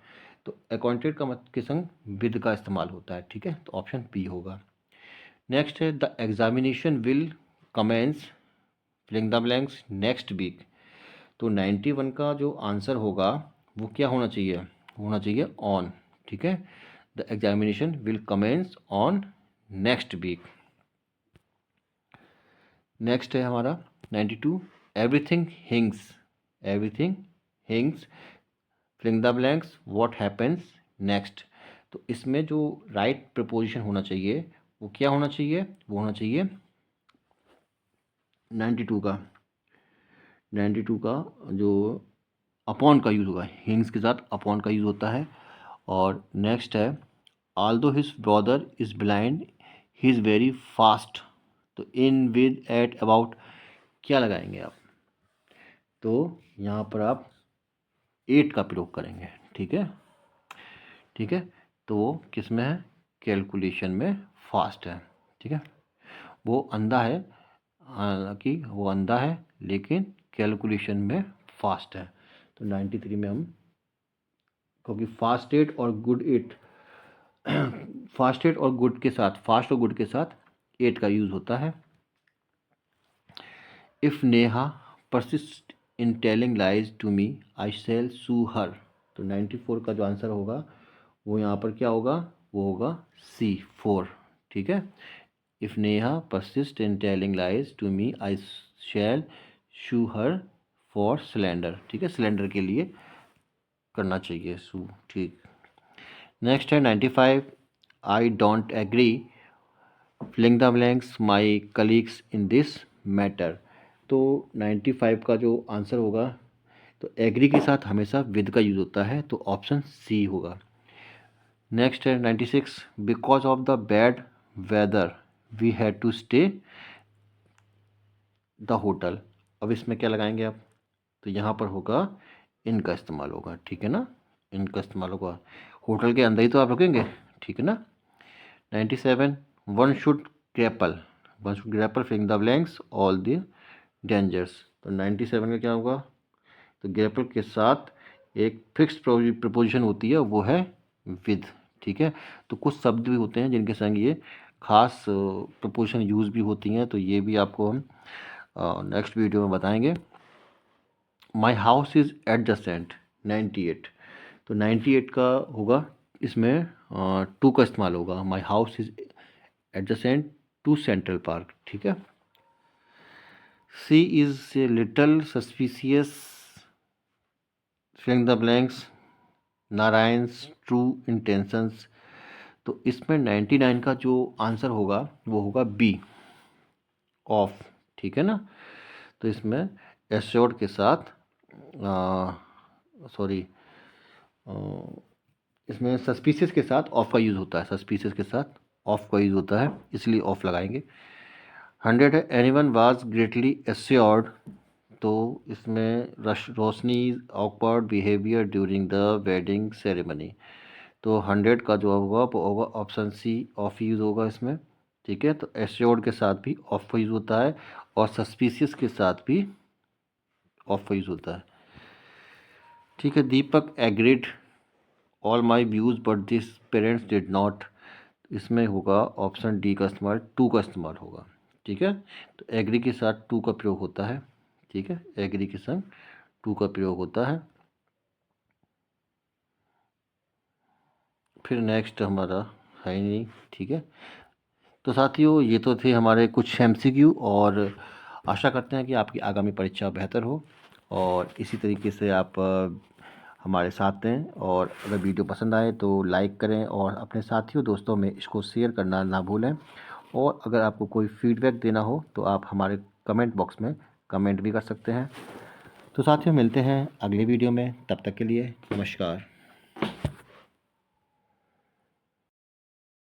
Speaker 1: तो अकाउंटेड का मत के संग विद का इस्तेमाल होता है। ठीक है, तो ऑप्शन बी होगा। नेक्स्ट है, the examination will commence, filling the blanks, next week. तो 91 का जो आंसर होगा वो क्या होना चाहिए, होना चाहिए ऑन। ठीक है, the examination will commence on next week. Next है हमारा 92, everything hinges, everything hinges, filling the blanks, what happens next. तो इसमें जो राइट प्रपोजिशन होना चाहिए वो क्या होना चाहिए, वो होना चाहिए 92 का, 92 का जो अपॉन का यूज़ होगा, हिंग्स के साथ अपॉन का यूज़ होता है। और नेक्स्ट है, Aldous his brother is blind he is very fast. तो इन, विद, एट, अबाउट क्या लगाएंगे आप, तो यहाँ पर आप एट का प्रयोग करेंगे। ठीक है, ठीक है, तो वो किस में है, कैलकुलेशन में फास्ट है। ठीक है, वो अंधा है, हालांकि वो अंधा है लेकिन कैलकुलेशन में फास्ट है। तो 93 में हम, क्योंकि फास्ट एट और गुड एट, फास्ट एट और गुड के साथ, फास्ट और गुड के साथ एट का यूज़ होता है। If Neha persist in telling lies to me I shall sue her. तो 94 का जो आंसर होगा वो यहाँ पर क्या होगा, वो होगा सी, 4। ठीक है, if Neha persist in telling lies to me I shall sue her for slander. ठीक है, सिलेंडर के लिए करना चाहिए सू। ठीक, नेक्स्ट है 95, I don't agree, filling the blanks, my colleagues in this matter. तो 95 का जो आंसर होगा, तो एग्री के साथ हमेशा विद का यूज़ होता है, तो ऑप्शन सी होगा। नेक्स्ट है 96, because of the bad weather we had to stay the hotel. अब इसमें क्या लगाएंगे आप, तो यहाँ पर होगा इनका इस्तेमाल होगा। ठीक है ना, इनका इस्तेमाल होगा, होटल के अंदर ही तो आप रुकेंगे। ठीक है ना। 97, one should grapple, one should grapple filling the blanks all the dangers. तो 97 का क्या होगा, तो ग्रैपल के साथ एक फिक्स प्रपोजिशन होती है, वो है विद। ठीक है, तो कुछ शब्द भी होते हैं जिनके संग ये खास प्रपोजिशन यूज़ भी होती हैं, तो ये भी आपको हम नेक्स्ट वीडियो में बताएंगे। माई हाउस इज़ एडजेसेंट, 98। तो 98 का होगा, इसमें टू का इस्तेमाल होगा, my house is adjacent to central park. ठीक है, she is a little suspicious, filling the blanks, Narayan's true intentions. तो इसमें 99 का जो आंसर होगा वो होगा बी, ऑफ। ठीक है ना, तो इसमें एश्योर्ड के साथ, सॉरी, इसमें सस्पिशियस के साथ ऑफ का यूज़ होता है, सस्पिशियस के साथ ऑफ का यूज़ होता है, इसलिए ऑफ लगाएंगे। 100 है, एनीवन वाज ग्रेटली एश्योर्ड। तो इसमें Roshni awkward behaviour during the wedding ceremony. तो 100 का जो होगा वो होगा ऑप्शन सी, ऑफ यूज़ होगा इसमें। ठीक है, तो एश्योर्ड के साथ भी ऑफ का यूज़ होता है और सस्पिशियस के साथ भी ऑफ का यूज़ होता है। ठीक है, Deepak agreed all my views but this parents did not. इसमें होगा ऑप्शन डी का इस्तेमाल, टू का इस्तेमाल होगा। ठीक है, तो एग्री के साथ टू का प्रयोग होता है। ठीक है, एग्री के संग टू का प्रयोग होता है। फिर नेक्स्ट हमारा है ही नहीं, ठीक है। तो साथियों, ये तो थे हमारे कुछ एमसीक्यू, और आशा करते हैं कि आपकी आगामी परीक्षा बेहतर हो और इसी तरीके से आप हमारे साथ दें। और अगर वीडियो पसंद आए तो लाइक करें और अपने साथियों दोस्तों में इसको शेयर करना ना भूलें। और अगर आपको कोई फीडबैक देना हो तो आप हमारे कमेंट बॉक्स में कमेंट भी कर सकते हैं। तो साथियों, मिलते हैं अगले वीडियो में, तब तक के लिए नमस्कार।